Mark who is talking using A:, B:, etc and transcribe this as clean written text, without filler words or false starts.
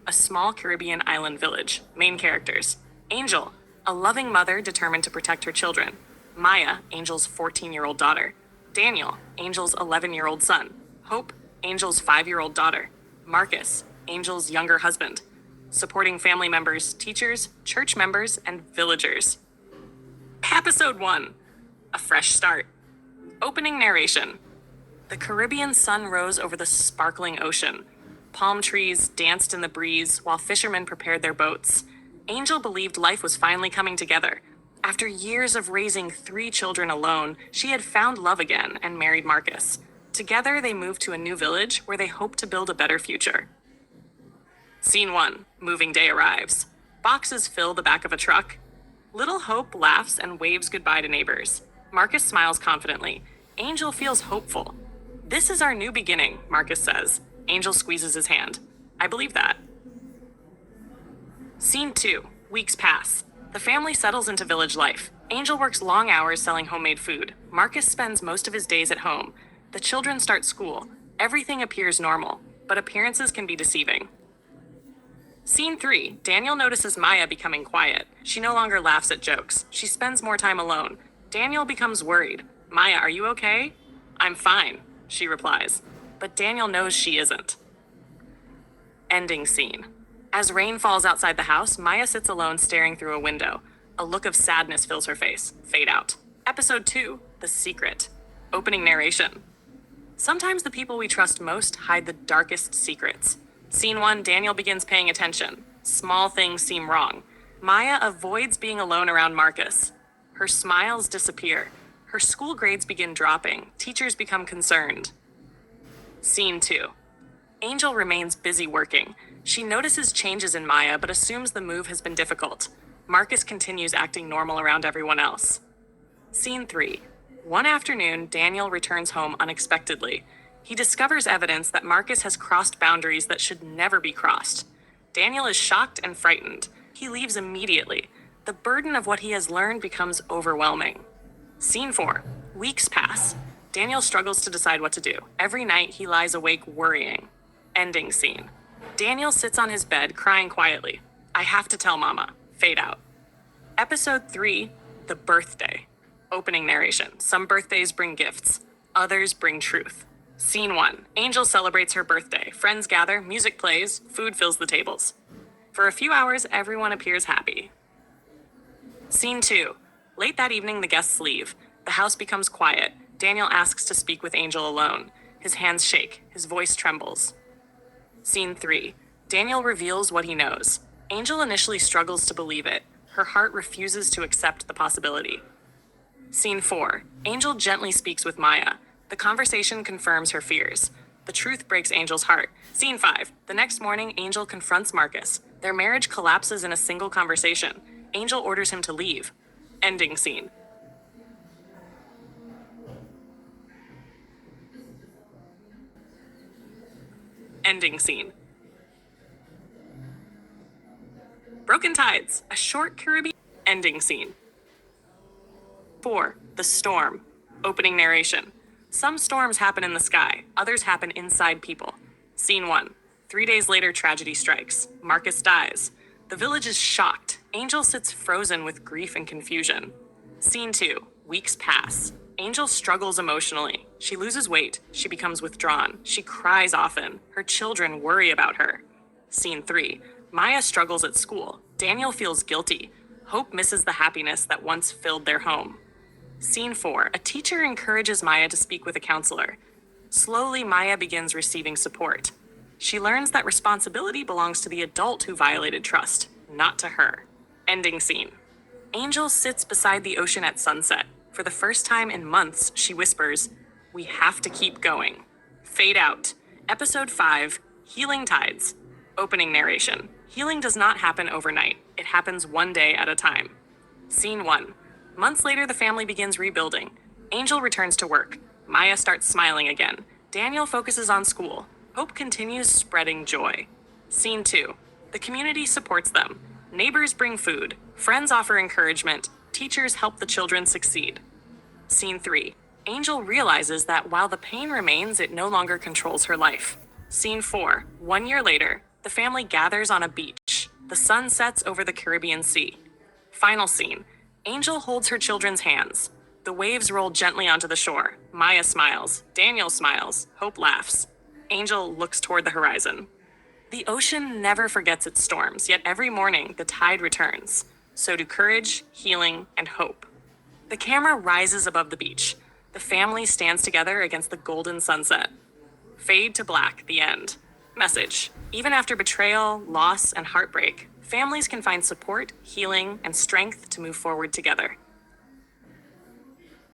A: A small Caribbean island village. Main characters: Angel, a loving mother determined to protect her children. Maya, Angel's 14-year-old daughter. Daniel, Angel's 11-year-old son. Hope, Angel's 5-year-old daughter. Marcus, Angel's younger husband. Supporting family members, teachers, church members, and villagers. Episode 1: A Fresh Start. Opening narration. The Caribbean sun rose over the sparkling ocean. Palm trees danced in the breeze while fishermen prepared their boats. Angel believed life was finally coming together. After years of raising 3 children alone, she had found love again and married Marcus. Together, they moved to a new village where they hoped to build a better future. Scene 1. Moving day arrives. Boxes fill the back of a truck. Little Hope laughs and waves goodbye to neighbors. Marcus smiles confidently. Angel feels hopeful. "This is our new beginning," Marcus says. Angel squeezes his hand. "I believe that." Scene 2. Weeks pass. The family settles into village life. Angel works long hours selling homemade food. Marcus spends most of his days at home. The children start school. Everything appears normal, but appearances can be deceiving. Scene 3. Daniel notices Maya becoming quiet. She no longer laughs at jokes. She spends more time alone. Daniel becomes worried. "Maya, are you okay?" "I'm fine," she replies. But Daniel knows she isn't. Ending scene. As rain falls outside the house, Maya sits alone staring through a window. A look of sadness fills her face. Fade out. Episode 2. The Secret. Opening narration. Sometimes the people we trust most hide the darkest secrets. Scene 1. Daniel begins paying attention. Small things seem wrong. Maya avoids being alone around Marcus. Her smiles disappear. Her school grades begin dropping. Teachers become concerned. Scene 2. Angel remains busy working. She notices changes in Maya but assumes the move has been difficult. Marcus continues acting normal around everyone else. Scene 3. One afternoon, Daniel returns home unexpectedly. He discovers evidence that Marcus has crossed boundaries that should never be crossed. Daniel is shocked and frightened. He leaves immediately. The burden of what he has learned becomes overwhelming. Scene 4. Weeks pass. Daniel struggles to decide what to do. Every night, he lies awake worrying. Ending scene. Daniel sits on his bed, crying quietly. "I have to tell Mama." Fade out. Episode 3. The Birthday. Opening narration. Some birthdays bring gifts. Others bring truth. Scene 1. Angel celebrates her birthday. Friends gather, music plays, food fills the tables. For a few hours, everyone appears happy. Scene 2. Late that evening, the guests leave. The house becomes quiet. Daniel asks to speak with Angel alone. His hands shake. His voice trembles. Scene 3. Daniel reveals what he knows. Angel initially struggles to believe it. Her heart refuses to accept the possibility. Scene 4. Angel gently speaks with Maya. The conversation confirms her fears. The truth breaks Angel's heart. Scene 5. The next morning, Angel confronts Marcus. Their marriage collapses in a single conversation. Angel orders him to leave. Ending scene. Ending scene. Broken Tides, a short Caribbean ending scene. 4. The Storm. Opening narration. Some storms happen in the sky, others happen inside people. Scene 1. 3 days later, tragedy strikes. Marcus dies. The village is shocked. Angel sits frozen with grief and confusion. Scene 2. Weeks pass. Angel struggles emotionally. She loses weight. She becomes withdrawn. She cries often. Her children worry about her. Scene 3. Maya struggles at school. Daniel feels guilty. Hope misses the happiness that once filled their home. Scene 4. A teacher encourages Maya to speak with a counselor. Slowly, Maya begins receiving support. She learns that responsibility belongs to the adult who violated trust, not to her. Ending scene. Angel sits beside the ocean at sunset. For the first time in months, she whispers, "We have to keep going." Fade out. Episode 5. Healing Tides. Opening narration. Healing does not happen overnight. It happens one day at a time. Scene 1. Months later, the family begins rebuilding. Angel returns to work. Maya starts smiling again. Daniel focuses on school. Hope continues spreading joy. Scene 2. The community supports them. Neighbors bring food. Friends offer encouragement. Teachers help the children succeed. Scene 3. Angel realizes that while the pain remains, it no longer controls her life. Scene 4. 1 year later, The family gathers on a beach. The sun sets over the Caribbean Sea. Final scene. Angel holds her children's hands. The waves roll gently onto the shore. Maya smiles. Daniel smiles. Hope laughs. Angel looks toward the horizon. The ocean never forgets its storms, yet every morning the tide returns. So do courage, healing, and hope. The camera rises above the beach. The family stands together against the golden sunset. Fade to black, the end. Message. Even after betrayal, loss, and heartbreak, families can find support, healing, and strength to move forward together.